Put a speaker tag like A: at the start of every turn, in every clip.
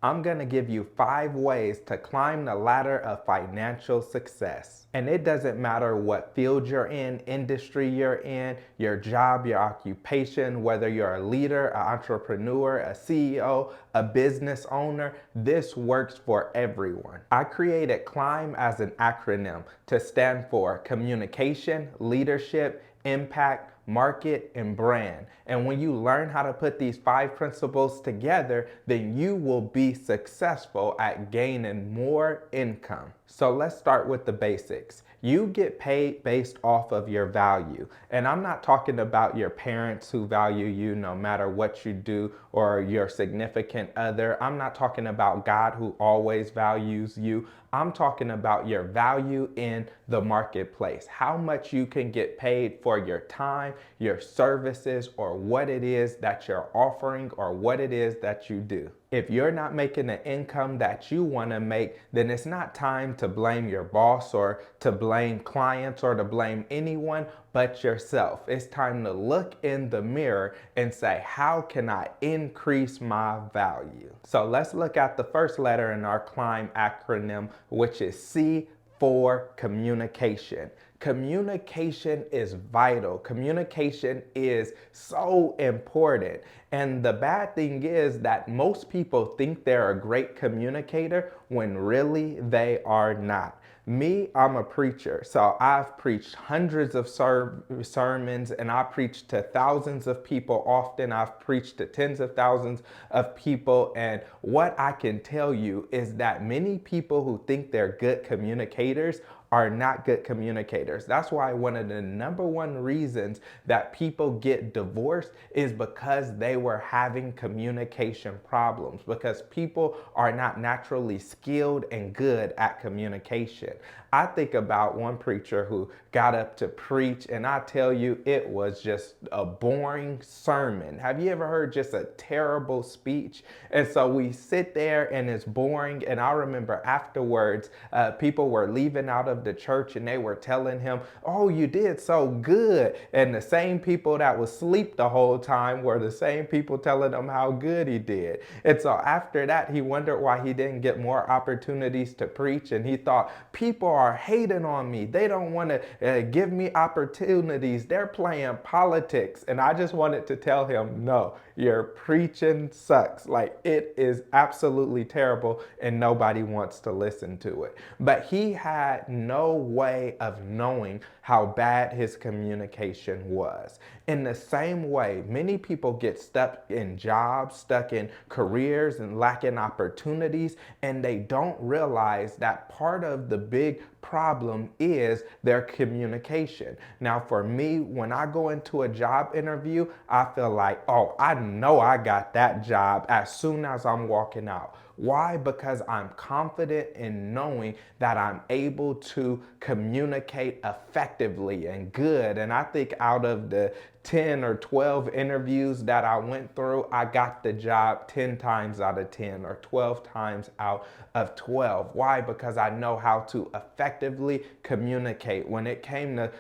A: I'm gonna give you 5 ways to climb the ladder of financial success. And it doesn't matter what field you're in, industry you're in, your job, your occupation, whether you're a leader, an entrepreneur, a CEO, a business owner, this works for everyone. I created CLIMB as an acronym to stand for communication, leadership, impact, market, and brand. And when you learn how to put these 5 principles together, then you will be successful at gaining more income. So let's start with the basics. You get paid based off of your value. And I'm not talking about your parents who value you no matter what you do, or your significant other. I'm not talking about God who always values you. I'm talking about your value in the marketplace. How much you can get paid for your time, your services, or what it is that you're offering, or what it is that you do. If you're not making the income that you want to make, then it's not time to blame your boss or to blame clients or to blame anyone but yourself. It's time to look in the mirror and say, how can I increase my value? So let's look at the first letter in our CLIMB acronym, which is C for communication. Communication is vital. Communication is so important. And the bad thing is that most people think they're a great communicator when really they are not. Me, I'm a preacher, so I've preached hundreds of sermons, and I preach to thousands of people often. I've preached to tens of thousands of people, and what I can tell you is that many people who think they're good communicators are not good communicators. That's why one of the number one reasons that people get divorced is because they were having communication problems, because people are not naturally skilled and good at communication. I think about one preacher who got up to preach, and I tell you, it was just a boring sermon. Have you ever heard just a terrible speech? And so we sit there and it's boring. And I remember afterwards, people were leaving out of the church and they were telling him, oh, you did so good. And the same people that was asleep the whole time were the same people telling him how good he did. And so after that, he wondered why he didn't get more opportunities to preach. And he thought, people are hating on me. They don't want to give me opportunities. They're playing politics. And I just wanted to tell him, no, your preaching sucks. Like, it is absolutely terrible and nobody wants to listen to it. But he had no way of knowing how bad his communication was. In the same way, many people get stuck in jobs, stuck in careers, and lacking opportunities, and they don't realize that part of the big problem is their communication. Now, for me, when I go into a job interview, I feel like, oh, I know I got that job as soon as I'm walking out. Why? Because I'm confident in knowing that I'm able to communicate effectively and good. And I think out of the 10 or 12 interviews that I went through, I got the job 10 times out of 10 or 12 times out of 12. Why? Because I know how to effectively communicate. When it came to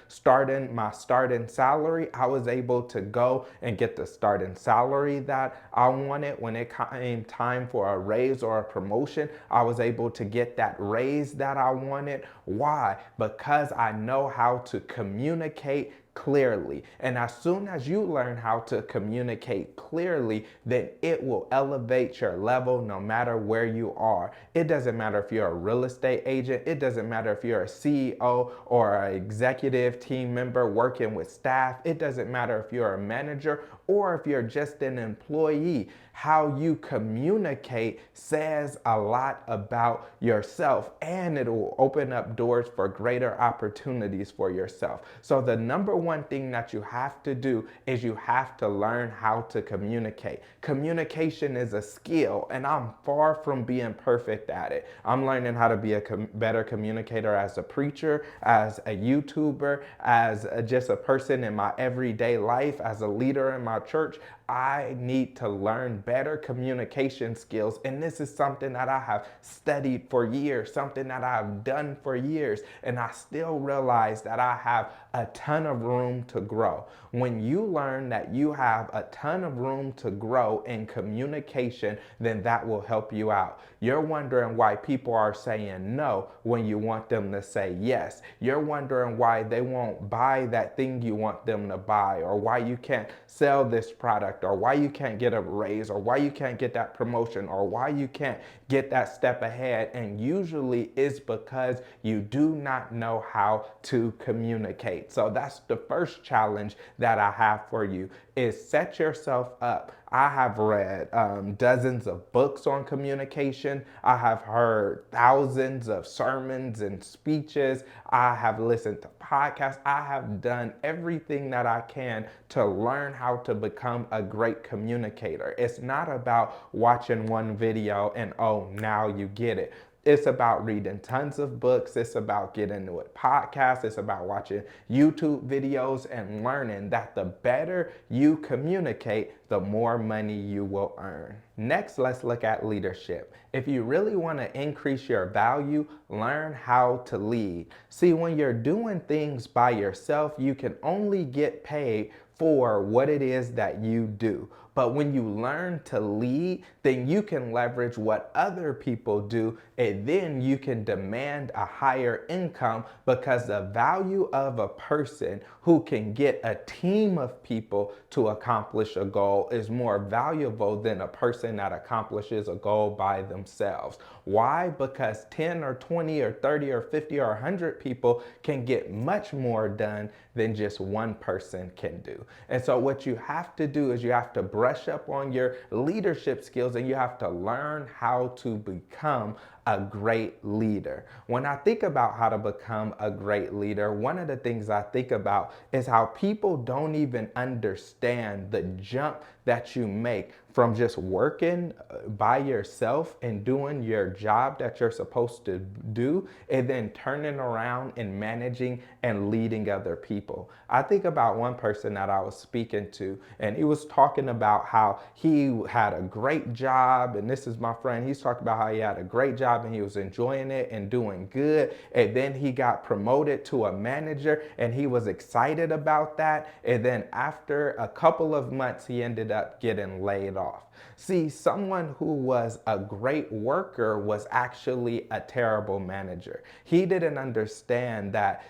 A: my starting salary, I was able to go and get the starting salary that I wanted. When it came time for a raise or a promotion, I was able to get that raise that I wanted. Why? Because I know how to communicate clearly. And as soon as you learn how to communicate clearly, then it will elevate your level no matter where you are. It doesn't matter if you're a real estate agent. It doesn't matter if you're a CEO or an executive team member working with staff. It doesn't matter if you're a manager or if you're just an employee. How you communicate says a lot about yourself, and it will open up doors for greater opportunities for yourself. So the number one thing that you have to do is you have to learn how to communicate. Communication is a skill, and I'm far from being perfect at it. I'm learning how to be a better communicator as a preacher, as a YouTuber, as just a person in my everyday life, as a leader in my church. I need to learn better communication skills. And this is something that I have studied for years, something that I've done for years. And I still realize that I have a ton of room to grow. When you learn that you have a ton of room to grow in communication, then that will help you out. You're wondering why people are saying no when you want them to say yes. You're wondering why they won't buy that thing you want them to buy, or why you can't sell this product, or why you can't get a raise, or why you can't get that promotion, or why you can't get that step ahead. And usually it's because you do not know how to communicate. So that's the first challenge that I have for you, is set yourself up. I have read dozens of books on communication. I have heard thousands of sermons and speeches. I have listened to podcasts. I have done everything that I can to learn how to become a great communicator. It's not about watching one video and, oh, now you get it. It's about reading tons of books. It's about getting with podcasts. It's about watching YouTube videos and learning that the better you communicate, the more money you will earn. Next, let's look at leadership. If you really want to increase your value, learn how to lead. See, when you're doing things by yourself, you can only get paid for what it is that you do. But when you learn to lead, then you can leverage what other people do, and then you can demand a higher income, because the value of a person who can get a team of people to accomplish a goal is more valuable than a person that accomplishes a goal by themselves. Why? Because 10 or 20 or 30 or 50 or 100 people can get much more done than just one person can do. And so what you have to do is you have to brush up on your leadership skills, and you have to learn how to become a great leader. When I think about how to become a great leader, one of the things I think about is how people don't even understand the jump that you make from just working by yourself and doing your job that you're supposed to do, and then turning around and managing and leading other people. I think about one person that I was speaking to, and he was talking about how he had a great job, and this is my friend, he's talking about how he had a great job and he was enjoying it and doing good, and then he got promoted to a manager and he was excited about that, and then after a couple of months he ended up getting laid off. See, someone who was a great worker was actually a terrible manager. He didn't understand that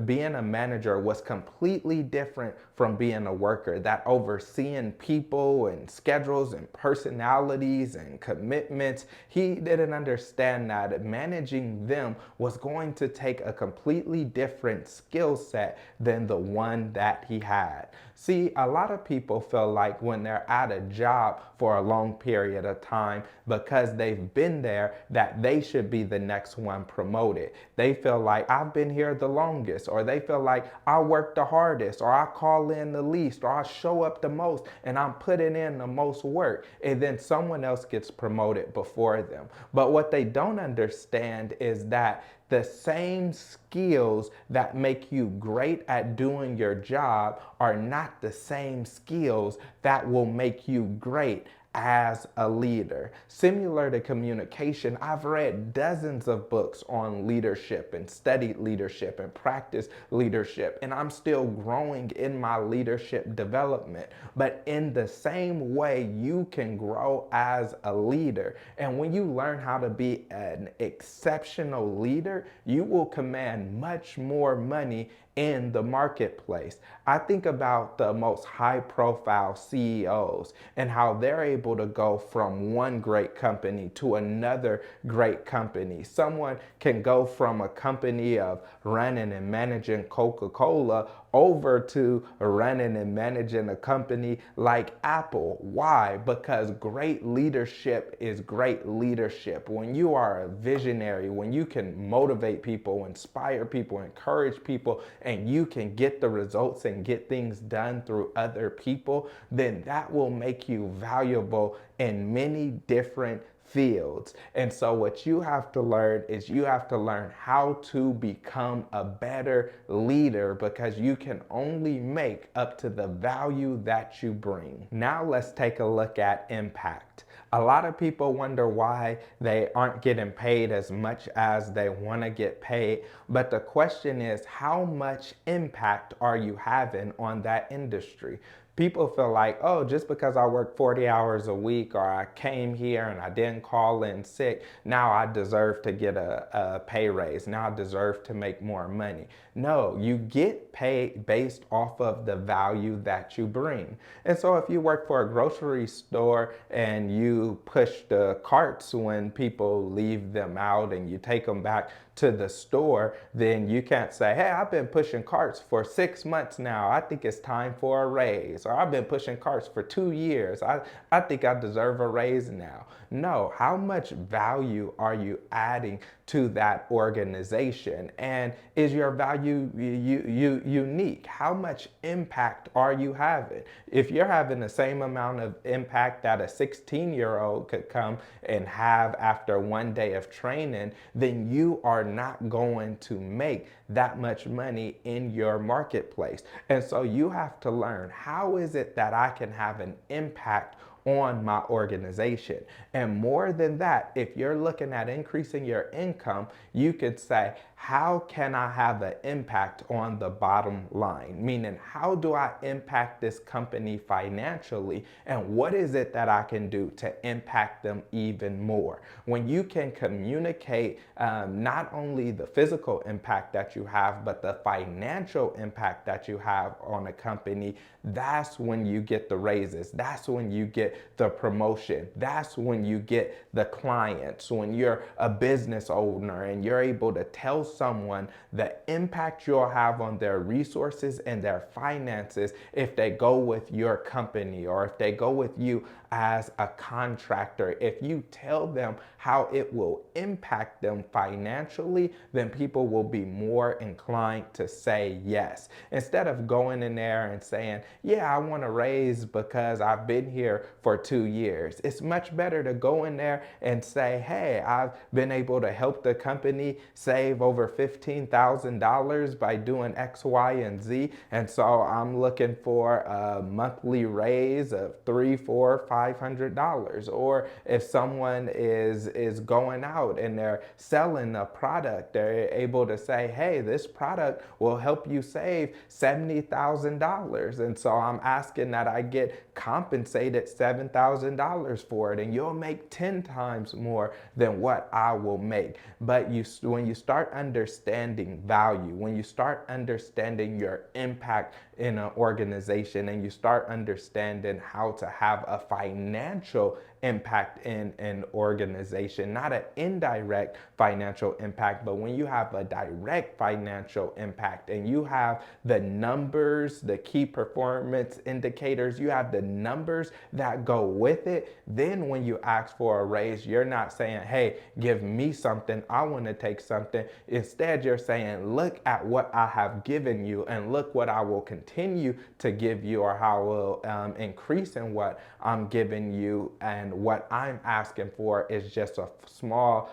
A: being a manager was completely different from being a worker, that overseeing people and schedules and personalities and commitments. He didn't understand that managing them was going to take a completely different skill set than the one that he had. See, a lot of people feel like when they're at a job for a long period of time, because they've been there, that they should be the next one promoted. They feel like, I've been here the longest, or they feel like I work the hardest, or I call in the least, or I show up the most, and I'm putting in the most work, and then someone else gets promoted before them. But what they don't understand is that the same skills that make you great at doing your job are not the same skills that will make you great as a leader. Similar to communication, I've read dozens of books on leadership and studied leadership and practiced leadership, and I'm still growing in my leadership development. But in the same way, you can grow as a leader. And when you learn how to be an exceptional leader, you will command much more money in the marketplace. I think about the most high-profile CEOs and how they're able to go from one great company to another great company. Someone can go from a company of running and managing Coca-Cola over to running and managing a company like Apple. Why? Because great leadership is great leadership. When you are a visionary, when you can motivate people, inspire people, encourage people, and you can get the results and get things done through other people, then that will make you valuable in many different fields. And so what you have to learn is you have to learn how to become a better leader, because you can only make up to the value that you bring. Now let's take a look at impact. A lot of people wonder why they aren't getting paid as much as they want to get paid. But the question is, how much impact are you having on that industry? People feel like, oh, just because I work 40 hours a week or I came here and I didn't call in sick, now I deserve to get a pay raise. Now I deserve to make more money. No, you get paid based off of the value that you bring. And so if you work for a grocery store and you push the carts when people leave them out and you take them back to the store, then you can't say, hey, I've been pushing carts for 6 months now. I think it's time for a raise. Or I've been pushing carts for 2 years. I think I deserve a raise now. No, how much value are you adding to that organization? And is your value unique? How much impact are you having? If you're having the same amount of impact that a 16-year-old could come and have after one day of training, then you are not going to make that much money in your marketplace. And so you have to learn, how is it that I can have an impact on my organization? And more than that, if you're looking at increasing your income, you could say, how can I have an impact on the bottom line? Meaning, how do I impact this company financially? And what is it that I can do to impact them even more? When you can communicate not only the physical impact that you have, but the financial impact that you have on a company, that's when you get the raises. That's when you get the promotion. That's when you get the clients. When you're a business owner and you're able to tell someone the impact you'll have on their resources and their finances if they go with your company or if they go with you as a contractor. If you tell them how it will impact them financially, then people will be more inclined to say yes. Instead of going in there and saying, yeah, I want to raise because I've been here for 2 years. It's much better to go in there and say, hey, I've been able to help the company save over $15,000 by doing X, Y, and Z. And so I'm looking for a monthly raise of $300, $400, $500. Or if someone is going out and they're selling a product, they're able to say, hey, this product will help you save $70,000. And so I'm asking that I get compensated $7,000 for it, and you'll make 10 times more than what I will make. But when you start understanding value, when you start understanding your impact in an organization, and you start understanding how to have a financial impact in an organization, not an indirect financial impact, but when you have a direct financial impact and you have the numbers, the key performance indicators, you have the numbers that go with it, then when you ask for a raise, you're not saying, hey, give me something, I want to take something. Instead, you're saying, look at what I have given you and look what I will continue to give you, or how I will increase in what I'm giving you, and what I'm asking for is just a small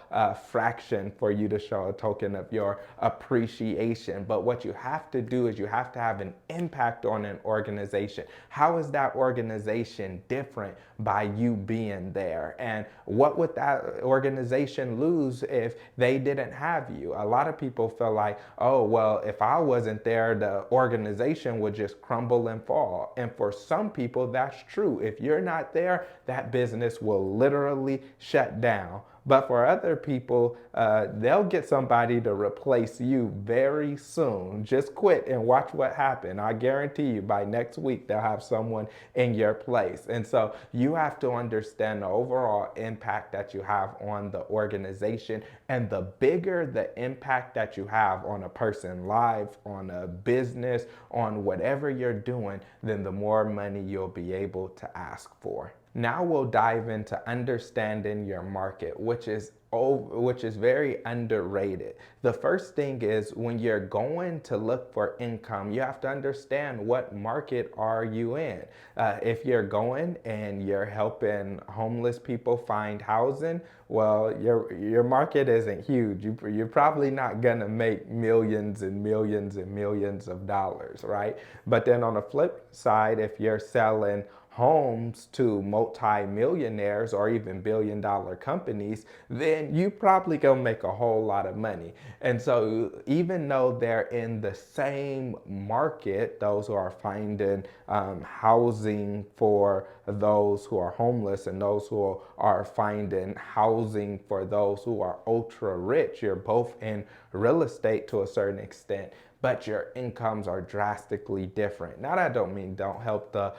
A: fraction for you to show a token of your appreciation. But what you have to do is you have to have an impact on an organization. How is that organization different by you being there? And what would that organization lose if they didn't have you? A lot of people feel like, oh, well, if I wasn't there, the organization would just crumble and fall. And for some people, that's true. If you're not there, that business will literally shut down. But for other people, they'll get somebody to replace you very soon. Just quit and watch what happens. I guarantee you by next week, they'll have someone in your place. And so you have to understand the overall impact that you have on the organization. And the bigger the impact that you have on a person's life, on a business, on whatever you're doing, then the more money you'll be able to ask for. Now we'll dive into understanding your market, which is very underrated. The first thing is, when you're going to look for income, you have to understand what market are you in. If you're going and you're helping homeless people find housing, well, your market isn't huge. You're probably not gonna make millions and millions and millions of dollars, right? But then on the flip side, if you're selling homes to multi-millionaires or even billion-dollar companies, then you probably gonna make a whole lot of money. And so even though they're in the same market, those who are finding housing for those who are homeless and those who are finding housing for those who are ultra rich, you're both in real estate to a certain extent, but your incomes are drastically different. Now that don't mean don't help the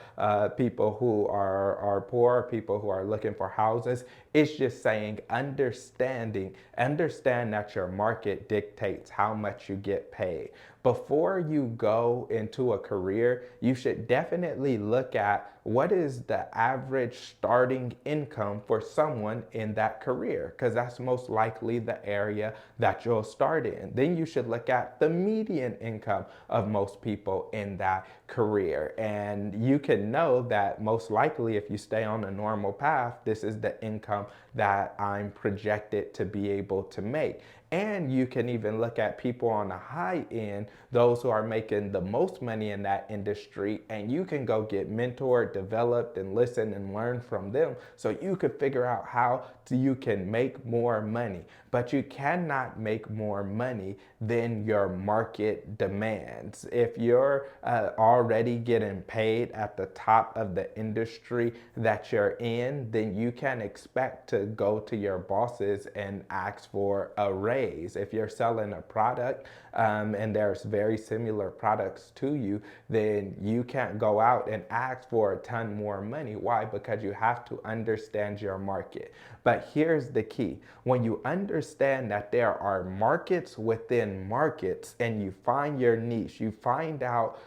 A: people who are poor, people who are looking for houses. It's just saying understand that your market dictates how much you get paid. Before you go into a career, you should definitely look at what is the average starting income for someone in that career, because that's most likely the area that you'll start in. Then you should look at the median income of most people in that career. And you can know that most likely if you stay on a normal path, this is the income that I'm projected to be able to make. And you can even look at people on the high end, those who are making the most money in that industry, and you can go get mentored, developed, and listen and learn from them so you could figure out how you can make more money. But you cannot make more money than your market demands. If you're already getting paid at the top of the industry that you're in, then you can expect to go to your bosses and ask for a raise. If you're selling a product and there's very similar products to you, then you can't go out and ask for a ton more money. Why? Because you have to understand your market. But here's the key. When you understand that there are markets within markets and you find your niche, you find out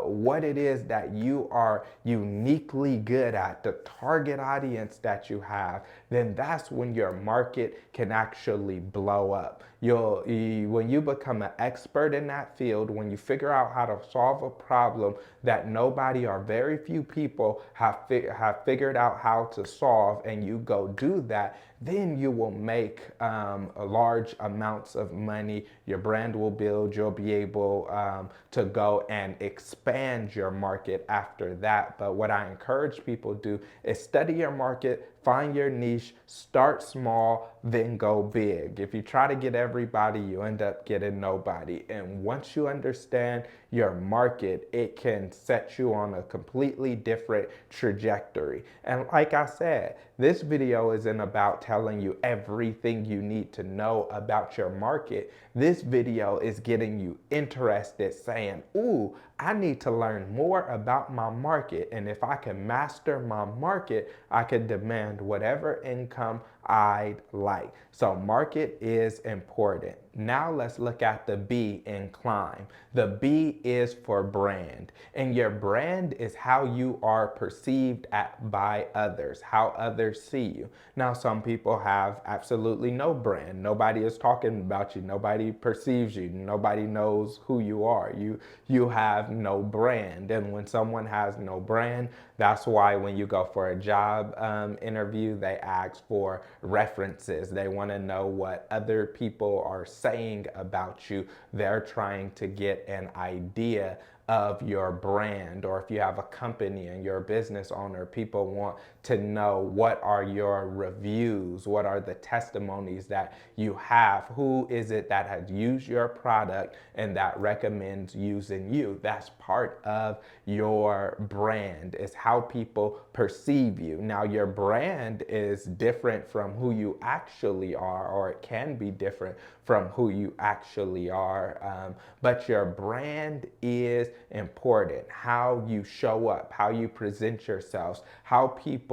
A: what it is that you are uniquely good at, the target audience that you have, then that's when your market can actually blow up. When you become an expert in that field, when you figure out how to solve a problem that nobody or very few people have figured out how to solve, and you go do that, then you will make large amounts of money. Your brand will build. You'll be able to go and expand your market after that. But what I encourage people to do is study your market, find your niche, start small, then go big. If you try to get everybody, you end up getting nobody. And once you understand your market, it can set you on a completely different trajectory. And like I said, this video isn't about telling you everything you need to know about your market. This video is getting you interested, saying, ooh, I need to learn more about my market. And if I can master my market, I can demand whatever income I'd like. So market is important. Now let's look at the B in climb. The B is for brand. And your brand is how you are perceived by others, how others see you. Now some people have absolutely no brand. Nobody is talking about you. Nobody perceives you. Nobody knows who you are. You have no brand. And when someone has no brand, that's why when you go for a job interview, they ask for references. They want to know what other people are saying about you. They're trying to get an idea of your brand. Or if you have a company and you're a business owner, people want to know what are your reviews, what are the testimonies that you have, who is it that has used your product and that recommends using you. That's part of your brand, is how people perceive you. Now your brand is different from who you actually are, or it can be different from who you actually are, but your brand is important. How you show up, how you present yourselves, how people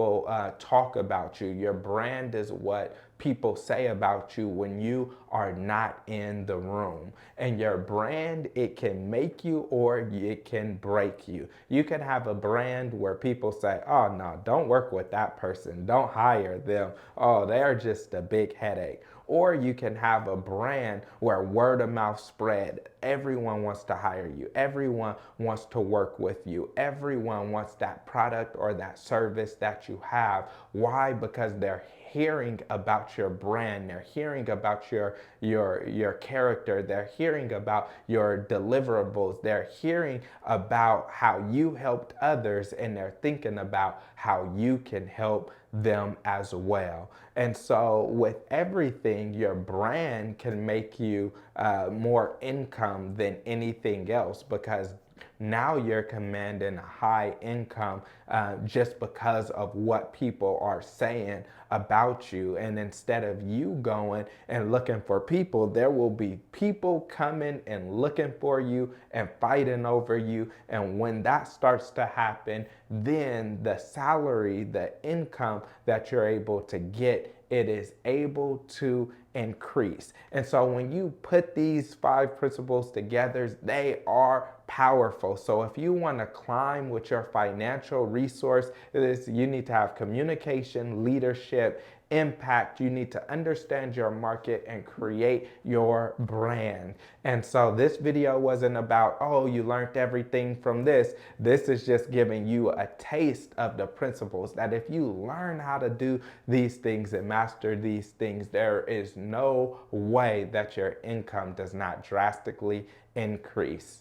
A: talk about you. Your brand is what people say about you when you are not in the room. And your brand, it can make you or it can break you. You can have a brand where people say, oh no, don't work with that person, don't hire them, oh, they're just a big headache. Or you can have a brand where word of mouth spread. Everyone wants to hire you. Everyone wants to work with you. Everyone wants that product or that service that you have. Why? Because they're hearing about your brand, they're hearing about your character, they're hearing about your deliverables, they're hearing about how you helped others, and they're thinking about how you can help them as well. And so, with everything, your brand can make you more income than anything else, because now you're commanding a high income just because of what people are saying about you. And instead of you going and looking for people, there will be people coming and looking for you and fighting over you. And when that starts to happen, then the salary, the income that you're able to get, it is able to increase. And so when you put these 5 principles together, they are powerful. So if you want to climb with your financial resource, you need to have communication, leadership, impact. You need to understand your market and create your brand. And so this video wasn't about, oh, you learned everything from this. This is just giving you a taste of the principles that if you learn how to do these things and master these things, there is no way that your income does not drastically increase.